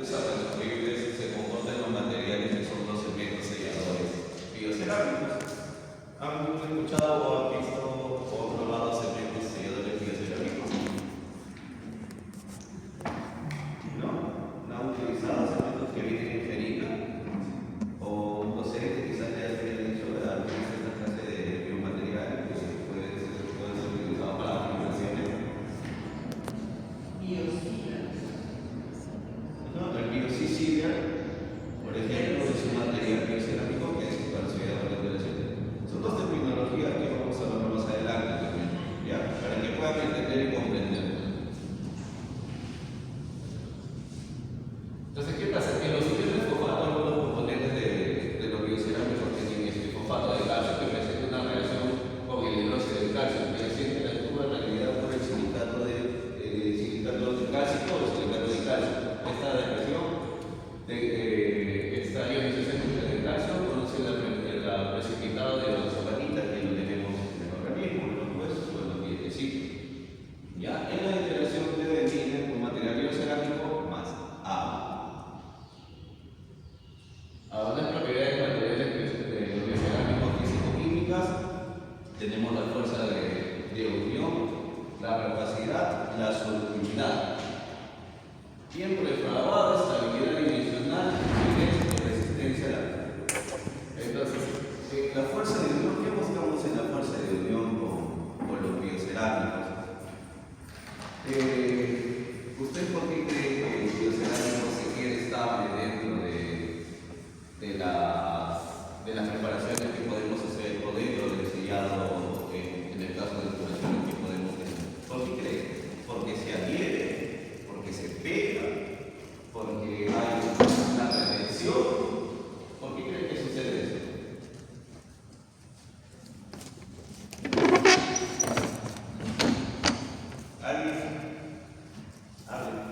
absorbibles se componen de los materiales que son los elementos selladores biocerámicos. ¿Han escuchado o han visto o probado elementos selladores biocerámicos? ¿No? ¿No han utilizado elementos que vienen en ferina? ¿O no sé, quizás ya se haya dicho esta clase de biomaterial que puede ser utilizado para aplicaciones? No, el biosicilia, por ejemplo, es un material biocerámico que es superoxidado de relación. Son dos terminologías que vamos a hablar más adelante también, ¿ya? Para que puedan entender y comprender. Entonces, ¿qué pasa? Que los sitios de fosfato, algunos componentes de los biocerámicos tienen este fosfato de calcio que presenta una reacción con el hidróxido de calcio, que es interactúa en realidad con el silicato de calcio o silicato de calcio. Esta depresión esta ionización de calcio produce el precipitado de los zapatitas que lo tenemos en el organismo, en los huesos o en los dientecitos. Ya en la interacción de benzina con material biocerámico más agua. Ahora las propiedades de materiales de los biocerámicos físico-químicas tenemos la fuerza de unión, la capacidad, la solubilidad. Tiempo de fragado, estabilidad dimensional, y resistencia a la altura. Entonces, la fuerza de unión, ¿qué buscamos en la fuerza de unión con los biocerámicos? ¿Usted por qué cree que el biocerámico se quede estable dentro de las preparaciones que podemos hacer o dentro del sellado en el caso de curaciones que podemos tener? ¿Por qué cree? Porque se adhiere, porque se pega, porque hay una retención. ¿Por qué creen que sucede eso? ¿Alguien? ¿Alguien?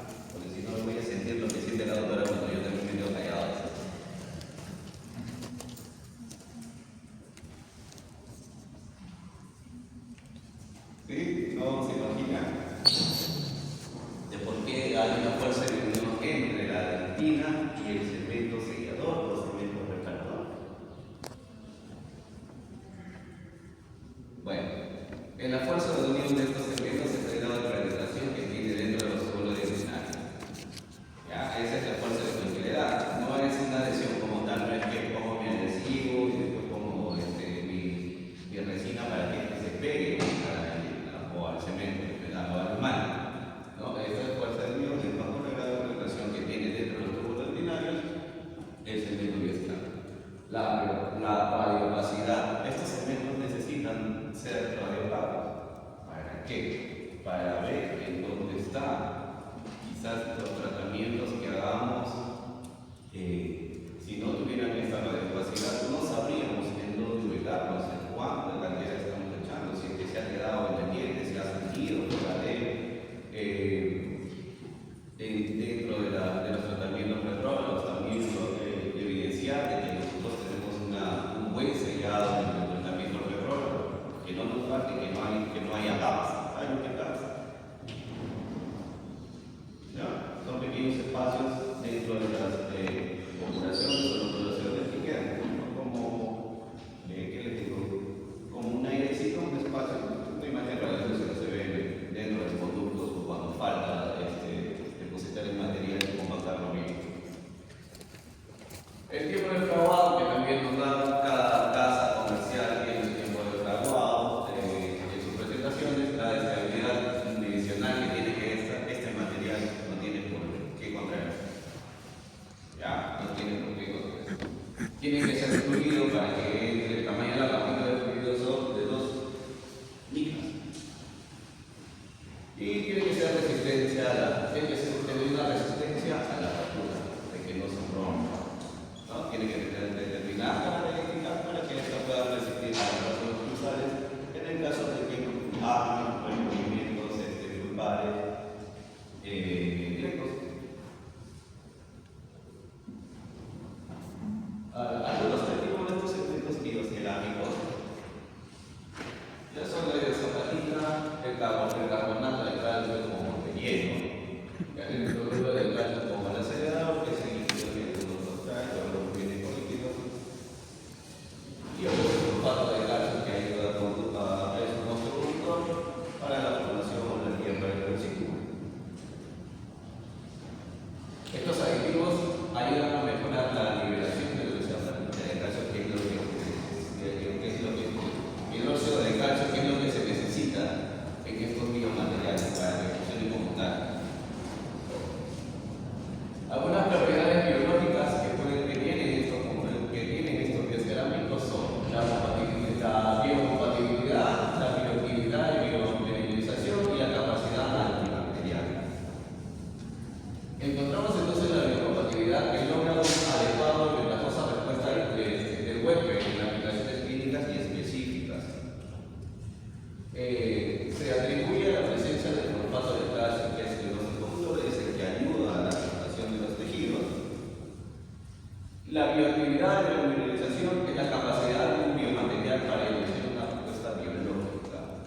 La bioactividad de la mineralización es la capacidad de un biomaterial para iniciar una respuesta biológica.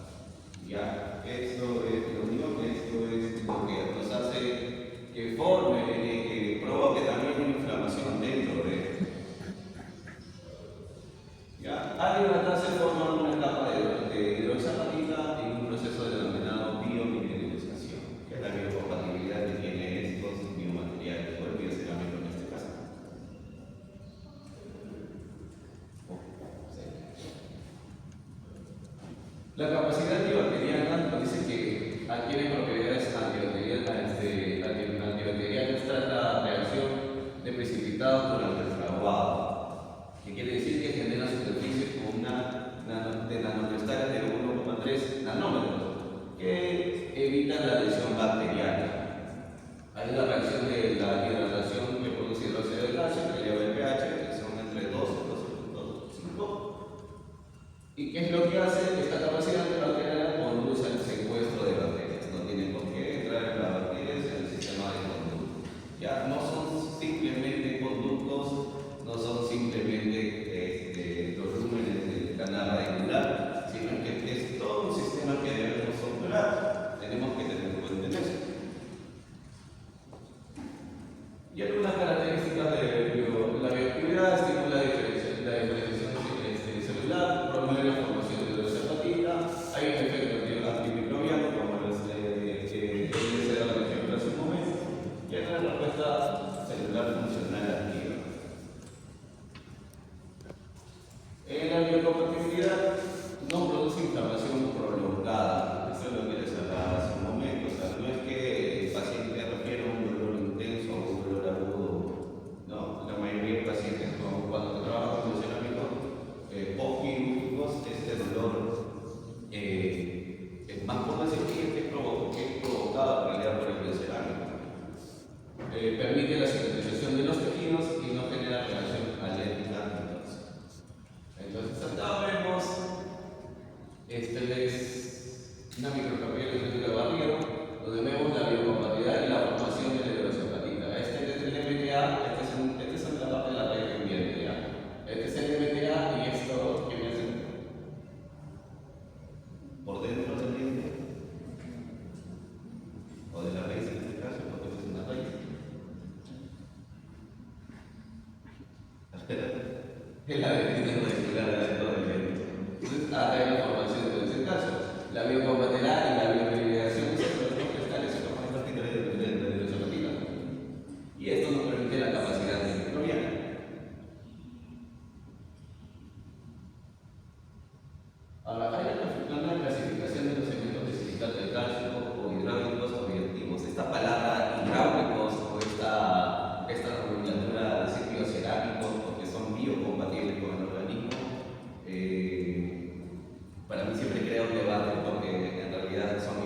Ya, esto es lo único que esto es lo que nos hace que forme, que provoque también una inflamación dentro de él. Ya, al se forma una capa de hidroxapatita en un proceso denominado biomineralización, que es la biocompatibilidad que tiene estos biomateriales, o el biocerámico en este caso. La capacidad antibacteriana nos dice que adquiere propiedades antibacterianas tras la reacción de precipitados durante el fraguado, que quiere decir que genera superficies con de nanocristales de 1,3 nanómetros, que evitan la lesión bacteriana. Hay la reacción de la hidratación que produce hidróxido de calcio, que eleva el pH, que son entre 12 y 12.5. ¿Y qué es lo que hace? Esta capacidad antibacteriana conduce al secuestro de bacterias. No tienen por qué entrar en las bacterias en el sistema de conducto. Ya no son simplemente conductos, no son simplemente los lúmenes del canal radicular, sino que es todo un sistema que debemos controlar. Tenemos que tener en cuenta eso. Y algunas características de la bioactividad: estimula la diferenciación celular, promueve la formación de hidroxapatita, hay un efecto antimicrobiano, como les he dado el ejemplo hace un momento, y hay una respuesta celular funcional activa. La biocompatibilidad no produce inflamación prolongada. Eso es lo que les hablaba hace un momento. O sea, no es que el paciente refiere a un dolor intenso o un dolor agudo. No, la mayoría de pacientes, cuando trabajan con los cerámicos postquirúrgicos, este dolor es más por la cirugía que es provocado en realidad por el biocerámico. Permite la cicatrización de los tejidos y no genera reacción alérgica. Entonces acá vemos, este es una microscopía de barriero, donde vemos la biocompatibilidad y la formación de la hidroxapatita. Este es el MTA, este es la parte de la raíz que viene, ¿ya? Este es el MTA y esto que viene por dentro del diente, o de la raíz en este caso, porque es una raíz. Es la definición radicular de dentro del diente. Entonces, acá hay la formación de ese caso. La biocompatibilidad y la biomediación son los cristales, son los particulares de la hidroxapatita. Y esto nos permite la capacidad antimicrobiana. Ahora, hay una clasificación de los elementos de silicato de calcio o hidráulicos o bioactivos. Esta palabra hidráulicos o esta nomenclatura de decir biocerámicos, porque son biocompatibles con el organismo, para mí siempre crea un debate, porque en realidad son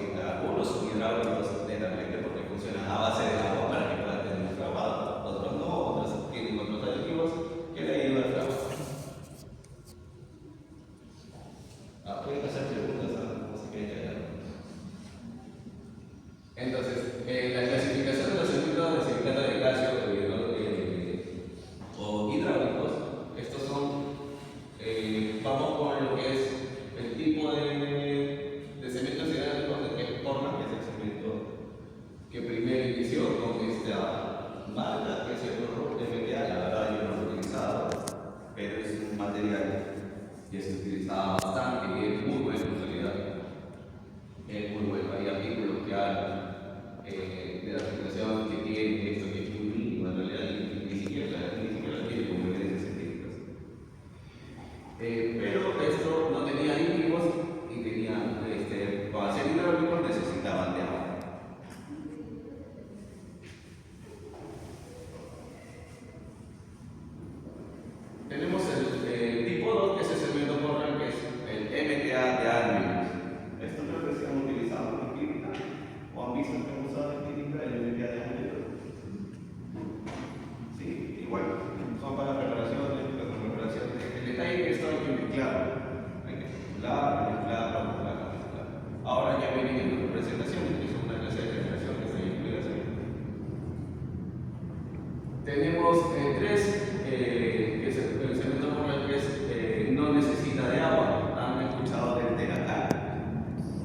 Tenemos tres, que es el cemento Portland 3 no necesita de agua. ¿Han escuchado del Teracal?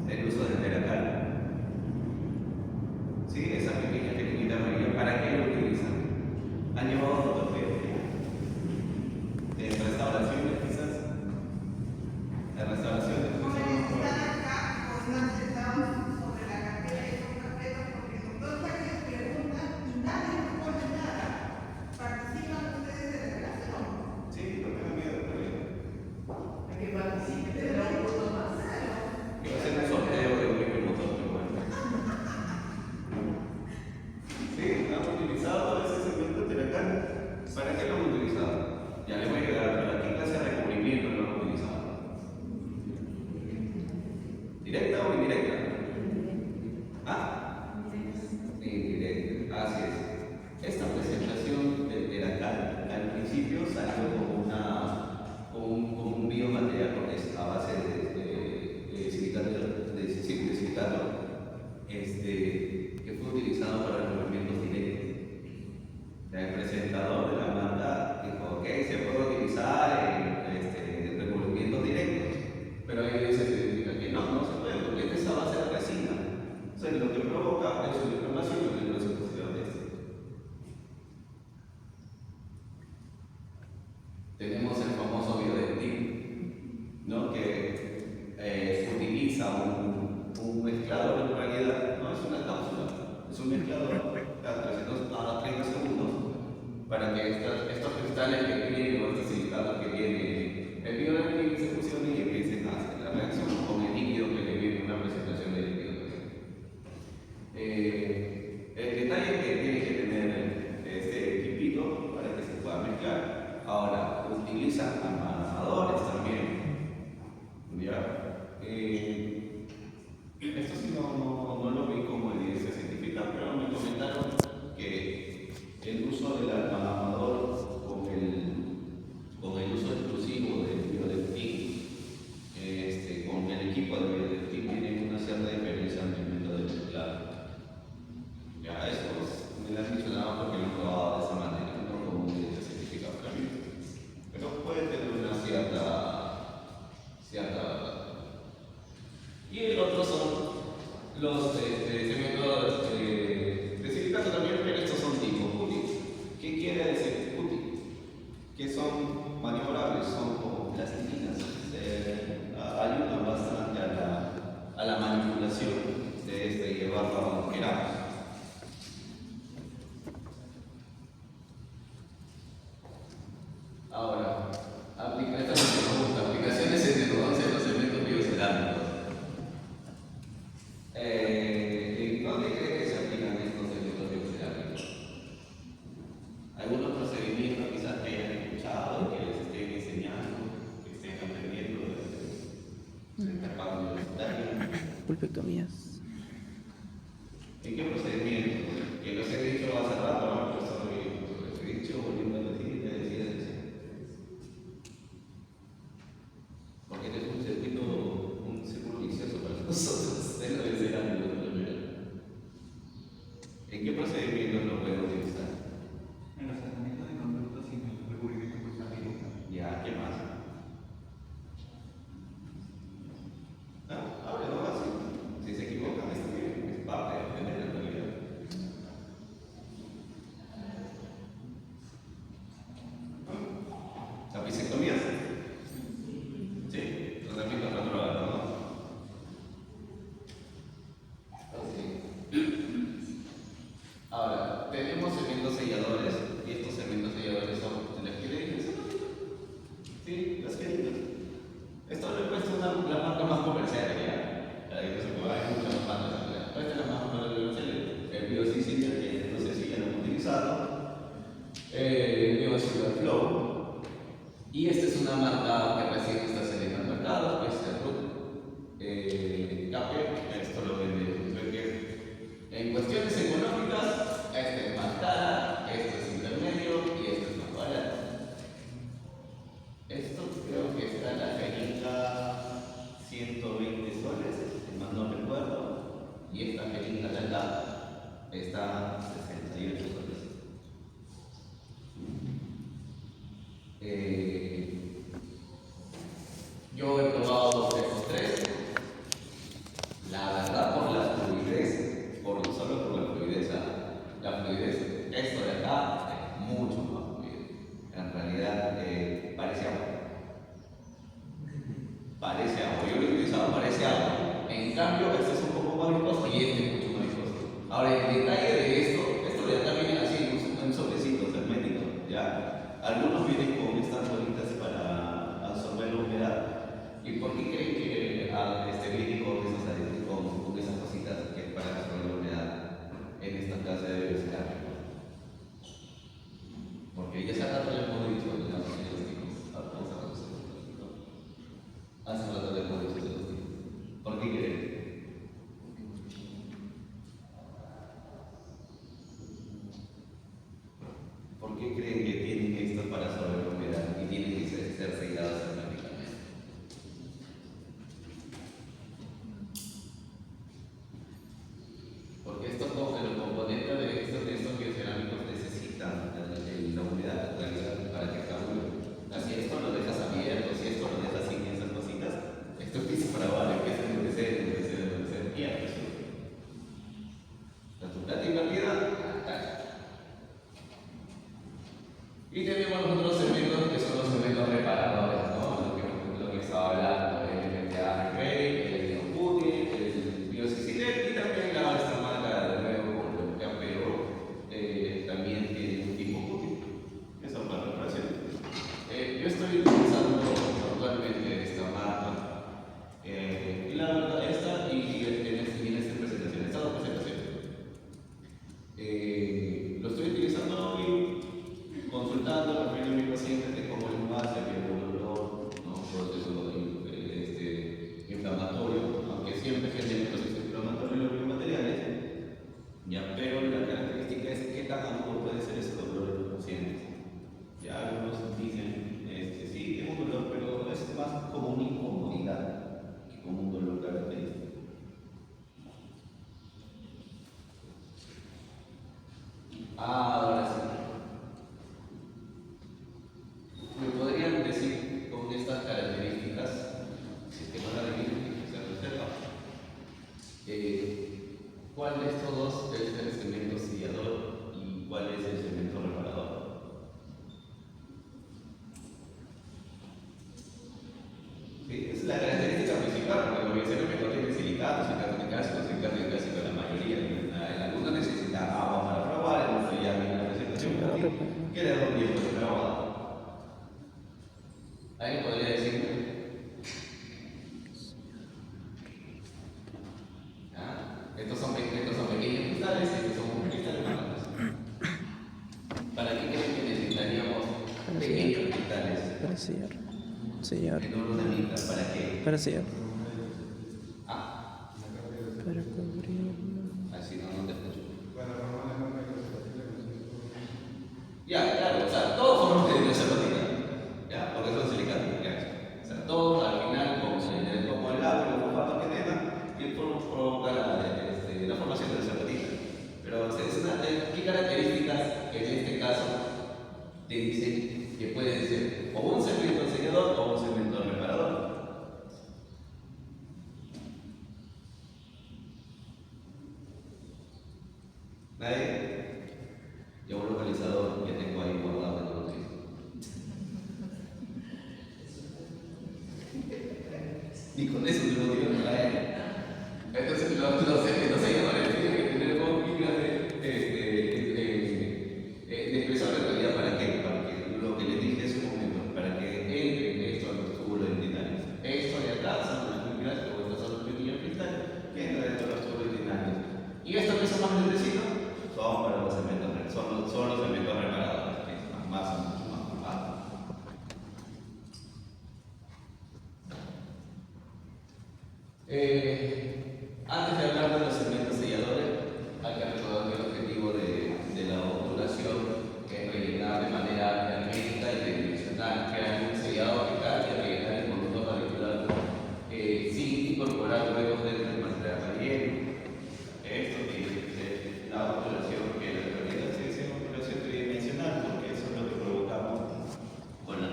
El uso del Teracal. ¿Sí? Esa pequeña pequeñita amarilla. ¿Para qué lo utilizan? ¿Han llevado fotografía? ¿En restauraciones quizás? ¿En restauraciones? Jóvenes están acá, pues están sentados sobre la cartera y son carpetas porque el doctor Sánchez pregunta y nadie nos pone nada. ¿Participan ustedes de la relación? Sí, no tengo miedo, está bien. A que participe, tendrá un punto más. Iba a ser un sorteo de un mismo motor, pero bueno. Sí, han utilizado ese cemento Teracal. ¿Para qué lo han utilizado? Ya les voy a quedar, ¿para qué clase de recubrimiento lo han utilizado? ¿Directa o indirecta? ¿Ah? Indirecta, así es. Esta presentación del Teracal al principio salió como un biomaterial porque es a base de silicato, que fue utilizado para recubrimientos directos. El presentador de la marca dijo, ok, se puede utilizar en recubrimientos directos, pero ahí se significa que no se puede, porque esta es a base de resina. O sea, lo que provoca es una inflamación en el proceso posterior de este. Tenemos el famoso biodentín, ¿no? Que utiliza un mezclador, en realidad no es una cápsula, es un mezclador a 30 segundos para que estos cristales que tienen o estos silicatos que tienen el biodentín se fusionen y empiecen a hacer la reacción con el líquido que le viene una presentación del líquido. El detalle es que tiene que tener este equipito para que se pueda mezclar. Ahora, utilizan amanadores también. ¿Ya? Esto sí no lo vi como evidencia científica, pero me comentaron que el uso del amador con el uso exclusivo del biodentín, con el equipo de biodentín, tiene una cierta diferencia en el método de mezclado. Ya, eso me lo han mencionado porque lo han probado de esa manera, no como evidencia científica para mí. Pero puede tener una cierta verdad. Y el otro son los cementos de silicato también, pero estos son tipo putti. ¿Qué quiere decir putti? Que son maniobrables, son como plastilinas, ayudan bastante a la manipulación de llevarlo a donde queramos. Ahora, aplicaciones en endodoncia de los cementos biocerámicos. ¿Dónde cree que se aplican estos cementos biocerámicos? Algunos procedimientos quizás que hayan escuchado, que les estén enseñando, que estén aprendiendo del mercado universitario. Pulpectomías. ¿En qué procedimiento? Que los he dicho hace rato, ¿no? Los he dicho, volviendo a decir, te decía. Porque este es un círculo vicioso para nosotros, de la biocerámica. ¿En qué procedimientos lo pueden utilizar? En los tratamientos de conductos y en el recubrimiento pulsante. Ya, ¿qué más? Hable nomás, si se equivocan, es parte de aprender en realidad. ¿Apicectomías? Sí, tratamiento controlado, ¿no? Ahora, tenemos cementos selladores, y estos cementos selladores son las queridas. Sí, las queridas. Esto le he puesto la marca más comercial ya. La que se puede, hay muchas marcas. Esta es la más comercial. El BioSicilia, que no sé si ya lo han utilizado. El BioSicilia Flow. Y esta es una marca que recién está saliendo al mercado, que es el Root Cape. Esto lo vende. En cuestiones económicas, esta es más cara, esto es intermedio y esto es más barato. Esto creo que está en la jeringa 120 soles, si mal no recuerdo, y esta jeringa de acá está 68 soles. Yo he probado estos tres. La verdad, por la fluidez, solo por la fluidez, la fluidez, esto de acá es mucho más fluido. En realidad, parece agua. Parece agua. Yo lo he utilizado, parece agua. En cambio, este es un poco más viscoso y este es mucho más viscoso. Ahora, el detalle de esto de acá viene así, en sobrecitos herméticos, ¿ya? Algunos vienen con estas bolitas para absorber la humedad. ¿Y por qué creen que viene con esas cositas que es para absorber la humedad en esta clase de velocidad? Porque ya hace rato le hemos dicho de los tipos. Hace rato le hemos dicho de los tipos. ¿Por qué creen? ¿Por qué creen que tienen esto para absorber la humedad y tienen que ser sellados herméticamente? Porque los componentes de estos biocerámicos necesitan la humedad para que carbure. Así esto lo dejas abierto, si esto lo dejas sin esas cositas, esto empieza para abajo, empieza a endurecer, pierde. Tu plata invertida, y tenemos los otros segmentos que son los segmentos reparadores, ¿no? Lo que estaba hablando, el MTA el Putin, el biosicilet y también esta marca de nuevo con el pero también tiene un tipo Putin. Esa es la reparación. Yo estoy utilizando actualmente esta marca y la verdad, esta y en esta presentación, estas dos presentaciones. Lo estoy utilizando y consultando, refiriendo a mi paciente de cómo es más, si había un dolor, ¿no? Proceso inflamatorio, aunque siempre genera un proceso inflamatorio en los biomateriales, ya, pero la característica es qué tan agudo puede ser ese dolor en los pacientes. Ya algunos dicen, sí, tengo un dolor, pero es más como una incomodidad que como un dolor característico. Ahora sí. ¿Me podrían decir con estas características, si es que no la adivinen, que se reserva, cuál de estos dos es el segmento sellador y cuál es el segmento reparador? Sí, es la característica principal, porque los biocerámicos tienen silicatos, silicatos de casi la mayoría. En algunos necesitan agua para probar, en otros ya viene la presentación, que le da un tiempo de trabajo. ¿Alguien podría decirme? Estos son pequeños cristales y estos son cristales más grandes. ¿Para qué creen que necesitaríamos pequeños cristales? Para sellar. Sellar. En una mitad, ¿para qué? Para sellar. Para cubrir. Así no te escucho. Ya, claro, o sea, todos forman de zapatilla, ya, porque son silicatos, ya. O sea, todos al final, como el agua y los fosfatos que tengan, provoca la formación de la zapatilla. Pero ¿qué características en este caso te dicen que pueden ser o un segmento sellador o un segmento reparador? ¿Nadie? Llevo un localizador que tengo ahí guardado en el utilizo. Y con eso te lo digo para él. Entonces los selladores tienen que tener bombillas de espesor en realidad. ¿Para qué? Para que lo que les dije hace un momento, para que entren esto a los túbulos identitarios. Esto de acá son las fibras, o estos son los pequeños cristales que entran dentro de los túbulos identitarios. Y estos que son más grandecitos son para los segmentos, son los segmentos reparadores, que es mucho más compacto. Antes de hablar de los segmentos selladores, hay que recordar que el objetivo de la obturación es rellenar de manera hermética y tridimensional, crear un sellado que cambie y rellenar el conducto radicular sin incorporar huecos dentro del material relleno. Esto tiene que ser la obturación, que en realidad sí es una obturación tridimensional, porque eso es lo que provocamos con la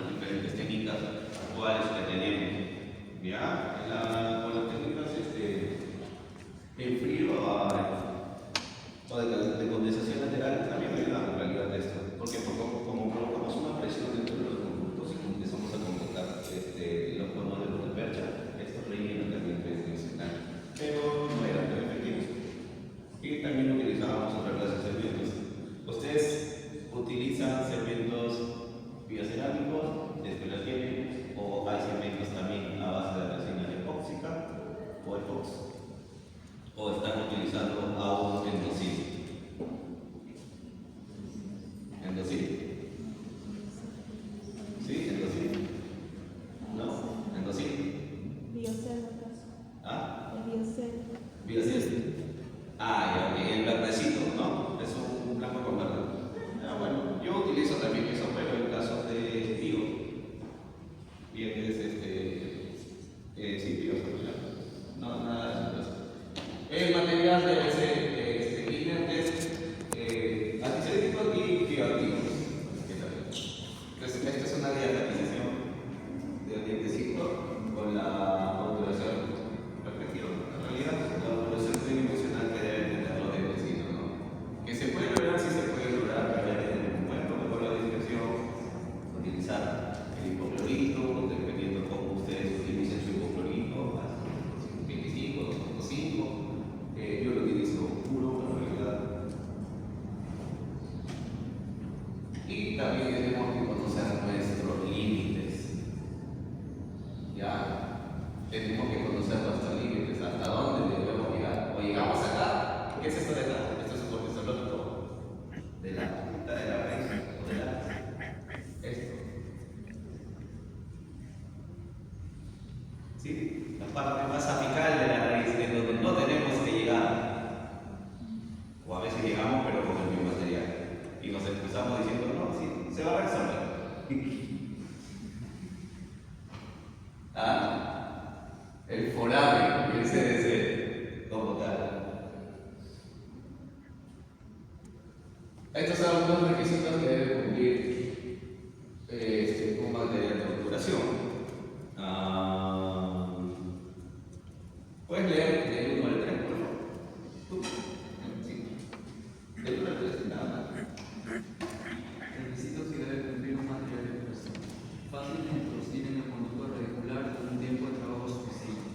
utilizan cementos biocerámicos, después la tienen, o hay cementos también a base de resina epóxica o epox, o están utilizando aún endosil. ¿Endosil? ¿Sí? ¿Endosil? ¿No? ¿Endosil? Biocel, ¿acaso? ¿Ah? El biocel. Biocel. Ah, ya, el verdecito, ¿no? Es un blanco con verde. Ah, bueno, yo utilizo también eso, pero en casos de bio. Bien, es sí, bio, no, nada de eso. El material debe ser inerte, antiselítico y bioactivo. Entonces, esta es una diafragmización de un dientecito con la ondulación respectiva. En realidad, la ondulación tridimensional que deben tener los dientecitos, ¿no? Que se puede lograr, sí se puede lograr, pero hay que tener un buen protocolo de dispersión, utilizar el hipoclorito, dependiendo de cómo ustedes utilicen su hipoclorito, 25, 2.5. Yo lo utilizo puro, en realidad. Y también tenemos que conocer nuestros límites. Ya, tenemos que conocer nuestros límites, hasta dónde debemos llegar. O llegamos acá, ¿qué es esto de acá? Esto es un corte zoológico de la punta de la raíz o de la. Esto. ¿Sí? La parte más apical de la raíz, es donde no tenemos que llegar. O a veces llegamos, pero con el mismo material. Y nos excusamos diciendo, no, sí, se va a resolver. El foramen, el CDC, como tal. Estos son algunos requisitos que debe cumplir un material de obturación. ¿Puedes leer del 1 al 3, por favor? ¿Tú? Sí. Del 1 al 3, nada más. Requisitos que debe cumplir un material de operación. Fácil de introducir en el conducto radicular con un tiempo de trabajo suficiente.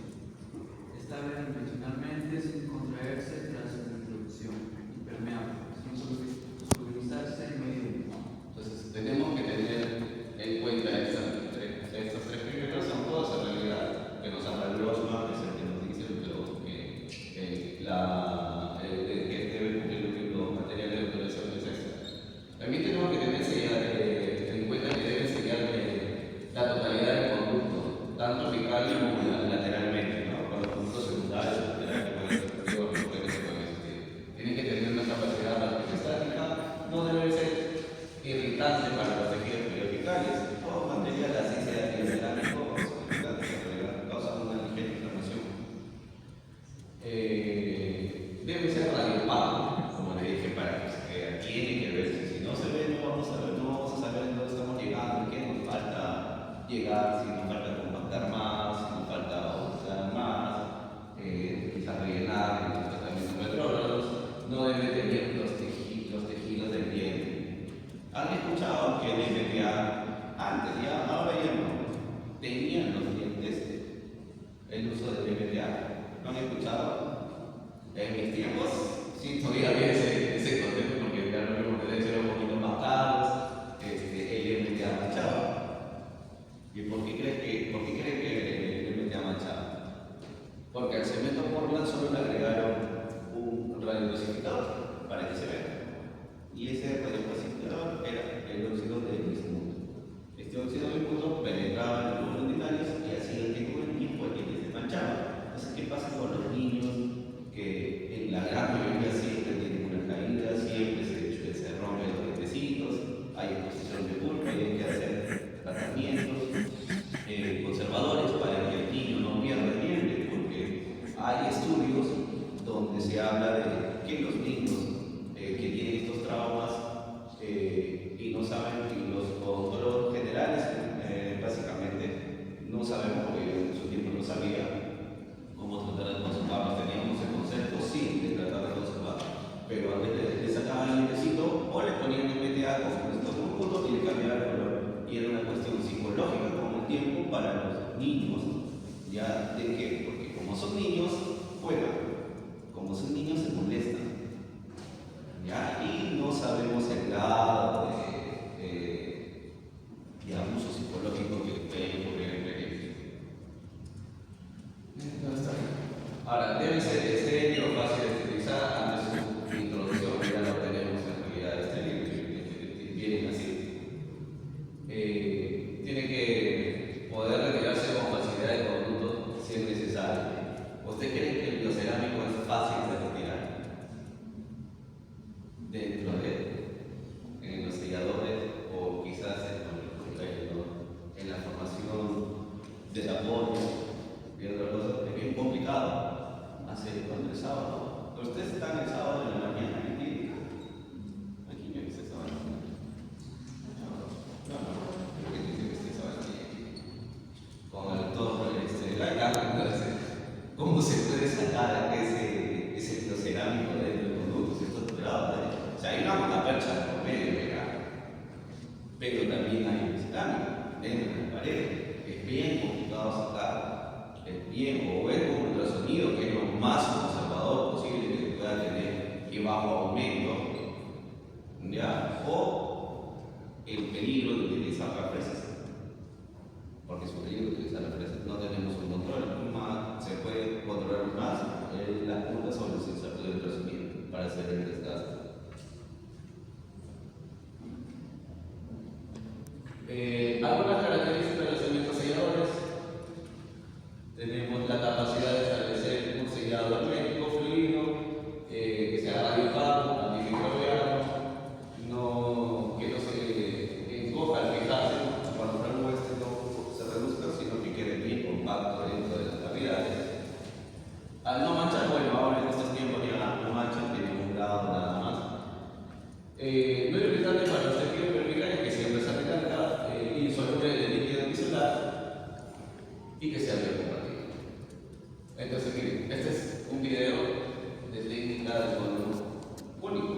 Estable dimensionalmente sin contraerse tras su introducción. Impermeable, sin solubilizarse en medio tiempo. Entonces, tenemos que tener en cuenta estos tres primeros, son todos en realidad, que nos habla Grossman, que es el que nos dice que debe cumplir los materiales de obturación de cesta. También tenemos que tener en cuenta que debe sellar la totalidad del conducto, tanto apical como lateralmente, ¿no? Con los conductos secundarios, tienen que tener una capacidad estática, no debe ser irritante para los tejidos periapicales. Todo material así sea biocerámico, causa una ligera inflamación. Debe ser radiopado, como le dije, para que se vea. Tiene que verse. Si no se ve, no vamos a saber en dónde estamos llegando, en qué nos falta llegar, si nos falta compactar más, si nos falta usar más, quizás rellenar en los tratamientos retrógrados. No debe tener los tejidos del diente. ¿Han escuchado que el MTA antes, ya, ahora ya no, tenían los dientes el uso del MTA? ¿Lo han escuchado? En mis tiempos, sí, todavía había ese concepto porque claro, los derechos eran un poquito más caros, el MTA manchaba. ¿Y por qué creen que el MTA manchaba? Porque al cemento Portland solo le agregaron un radiodosificador para que se vea. Y ese radiodosificador era el óxido de bismuto. Este óxido de bismuto penetraba en los glóbulos urinaриos y hacía que con el tiempo el diente se manchaba. Entonces, ¿qué pasa con los niños que en la gran mayoría siempre tienen una caída, siempre se rompen los dientecitos, hay exposición de pulpa y hay que hacer tratamientos conservadores para que el niño no pierda el diente? Porque hay estudios donde se habla de que los niños que tienen estos traumas y no saben, y los odontólogos generales básicamente no sabemos, porque yo en su tiempo no sabía cómo tratar de conservarlos. Teníamos el concepto, sí, de tratar de conservarlos, pero a veces le sacaban el dientecito o le ponían el MTA con estos conjuntos y le cambiaban el color. Y era una cuestión psicológica con el tiempo para los niños. ¿Ya de qué? Porque como son niños, juegan. Como son niños, se molestan. ¿Ya? Y no sabemos el grado pero también hay cerámica dentro de la pared. Es bien complicado sacar, es bien, o es con ultrasonido, que es lo más conservador posible que pueda tener, que bajo aumento, ¿ya? O el peligro de utilizar las fresas, porque es un peligro de utilizar las fresas, no tenemos un control, se puede controlar más las puntas sobre el sensor de ultrasonido para hacer el desgaste. Algunas características de los cementos selladores: tenemos la capacidad de establecer un sellado hermético fluido, que sea radiofado, antimicrobiano, que no se encoja al fijarse cuando el muestre no se reduzca, sino que quede bien compacto dentro de las cavidades. Al no manchar, bueno, ahora en estos tiempos ya no manchan, tienen un grado nada más. Muy importante para los tejidos verticales que siempre se recarga insoluble de líquido micelar y que sea biocompartible. Entonces, miren, este es un video de técnica de cono único.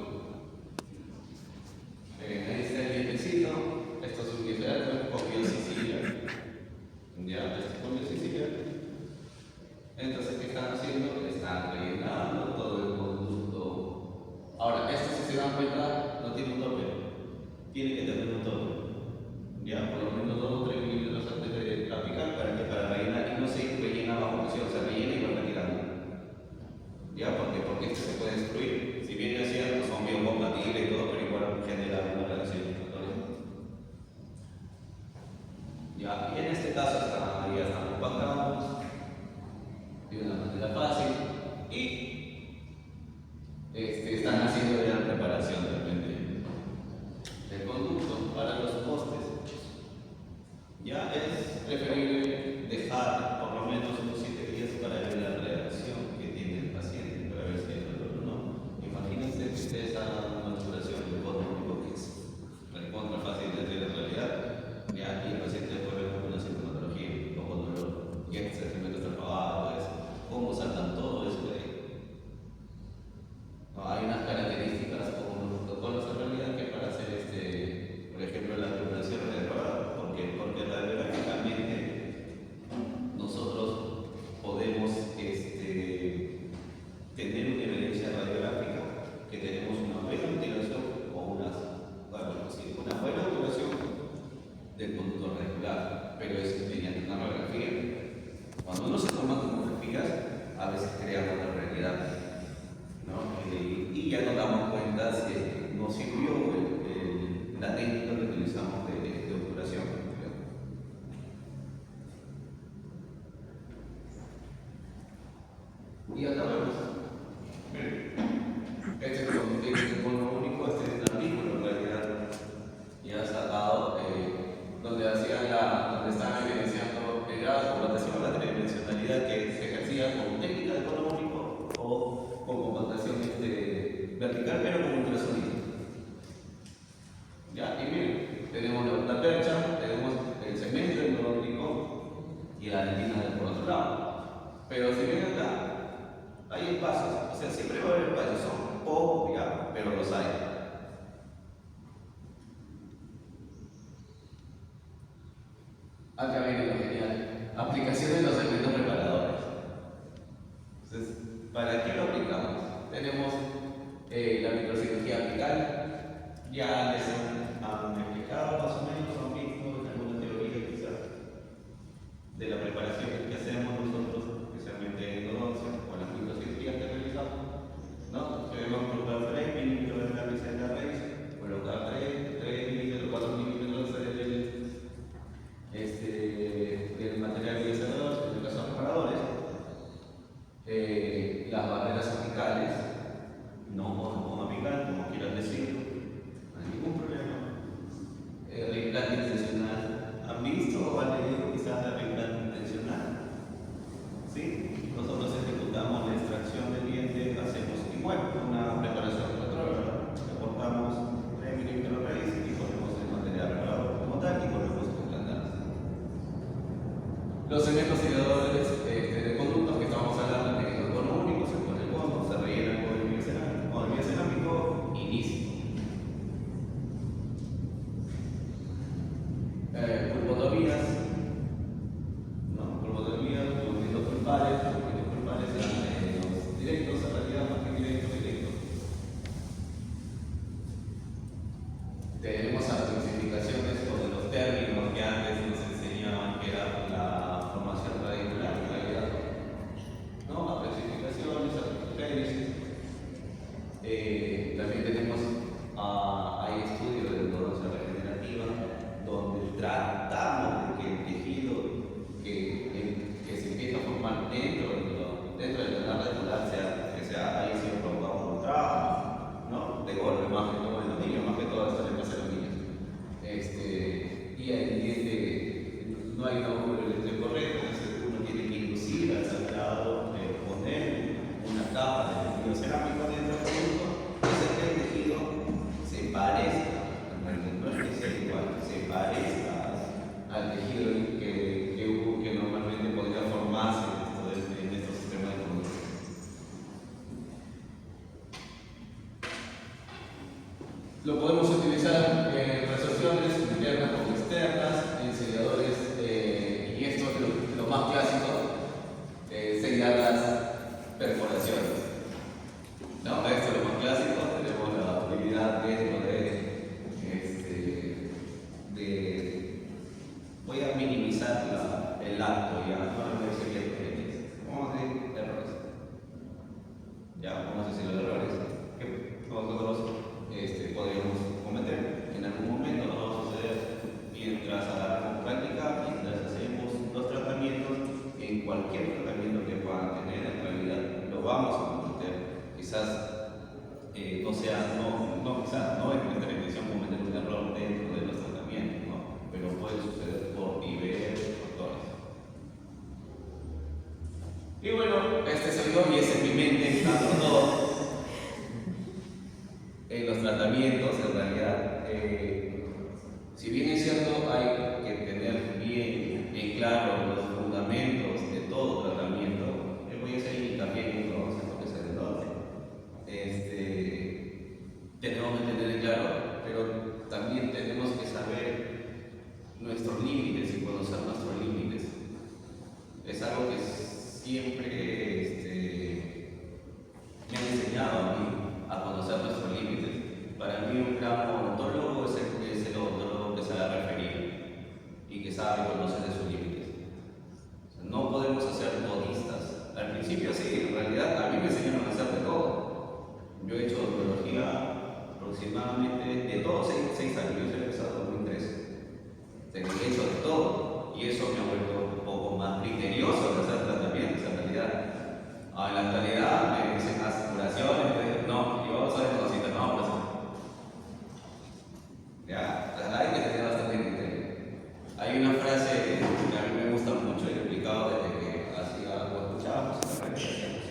Ahí está el dientecito. Esto es un diferente con biosicilia. Ya, este es con biosicilia. Entonces, ¿qué están haciendo? Están rellenando todo el conducto. Ahora, esto, si se dan cuenta, no tiene un tope. Tiene que tener un tope. Ya, por lo menos 2 o 3 milímetros antes de aplicar para rellenar, y no se rellena bajo presión, se rellena y va retirando. Ya, porque esto se puede destruir. Si bien es cierto, son biocompatibles y todo, pero igual genera una reacción inflamatoria. Ya, y en este caso ya están compactados de una manera fácil y están haciendo ya la preparación del conducto para los postes. Ya es preferible dejar por lo menos unos 7 días para ver la reacción que tiene el paciente, para ver si hay dolor o no. Imagínense que ustedes hagan una obturación de conducto que es recontra fácil de hacer en realidad, ya, y el paciente después ve una sintomatología, o con dolor, y este segmento está apagado, cómo sacan todo eso de ahí. No, hay unas características como los protocolos en realidad que para hacer por ejemplo, la preparación adecuada, porque radiográficamente nosotros podemos tener una evidencia radiográfica que tenemos una buena mutilación o una buena obturación del conducto radicular, pero es mediante una radiografía. Cuando uno se toma tomografías, a veces creamos la realidad, ¿no? Y ya nos damos cuenta si nos sirvió la técnica que utilizamos de obturación. Y acá vemos, miren, este es un cono único, este es un artículo en realidad ya sacado, donde estaban evidenciando el grado de compactación, la tridimensionalidad que se ejercía con técnica de cono único o con compactación vertical, pero con ultrasonido. Ya, y miren, tenemos la percha, tenemos el segmento del cono único y la dentina por otro lado. Pero si ven acá, hay espacios, o sea, siempre va a haber espacios, son pocos, ya, pero los hay. Acá viene lo genial. Aplicaciones de los segmentos reparadores. Entonces, ¿para qué lo aplicamos? Tenemos la microcirugía apical. Ya les han explicado más o menos, han visto alguna teoría quizás de la preparación que hacemos nosotros, especialmente en endodoncia o las microcirugías que realizamos, ¿no? Debemos colocar 3 milímetros de lápiz en la raíz, colocar 3 milímetros, 4 milímetros del material ionizador, en el caso de reparadores, las barreras apicales, no apical, como quieran decir, no hay ningún problema. El implante intencional, ¿han visto o han leído quizás el implante intencional? ¿Sí? Nosotros ejecutamos la extracción del diente, hacemos igual una preparación retrógrada, aportamos 3 milímetros de raíz y ponemos el material reparador como tal y volvemos a implantar. Los segmentos selladores de conductos que estábamos hablando de que el cono único se pone el cono, se rellena con el biocerámico, inicia. términos que antes nos enseñaban, que era la formación radicular, en realidad, ¿no? A clasificaciones, a criterios. También tenemos, hay estudios de endodoncia regenerativa, donde tratamos de que el tejido que se empieza a formar dentro del canal radicular haya sido provocado por un trauma, ¿no? De golpe, más que todo en los niños, más que todo esto le pasa a los niños. Y ahí no hay un número eléctrico correcto, entonces uno tiene que inducir al sangrado, poner una capa de tejido cerámico dentro del producto, hacer que el tejido se parezca, no es que sea igual, se parezca al tejido que normalmente podría formarse en estos sistemas de producto. Lo podemos utilizar en resorciones internas como externas, en selladores, y esto es lo más clásico, sellar las perforaciones. ¿No? Esto es lo más clásico, tenemos la utilidad dentro voy a minimizar el acto, ya no le voy a decir bien, vamos a decir errores. Ya, vamos a decir los errores que nosotros podríamos cometer. En algún momento nos va a suceder mientras agarramos práctica, mientras hacemos los tratamientos, en cualquier tratamiento que puedan tener, en realidad lo vamos a cometer. Quizás quizás no es nuestra intención cometer un error dentro de los tratamientos, ¿no? Pero puede suceder por diversos factores. Y bueno, este soy yo y ese es mi mente, dando todo. En los tratamientos, en realidad, si bien es cierto, hay que tener bien en claro los fundamentos de todo tratamiento, voy a hacer hincapié en un concepto que se denote. Tenemos que tener en claro, pero también tenemos que saber nuestros límites y conocer nuestros límites. Es algo que siempre me han enseñado a mí a conocer nuestros límites. Para mí un gran odontólogo es el odontólogo que sabe referir y que sabe conocer de sus límites. O sea, no podemos hacer todistas. Al principio sí, en realidad a mí me enseñaron a hacer de todo. Yo he hecho odontología aproximadamente de todos 6 años, yo he empezado en 2013. He hecho de todo y eso me ha vuelto un poco más criterioso de hacer tratamientos en realidad. En la actualidad me dicen haz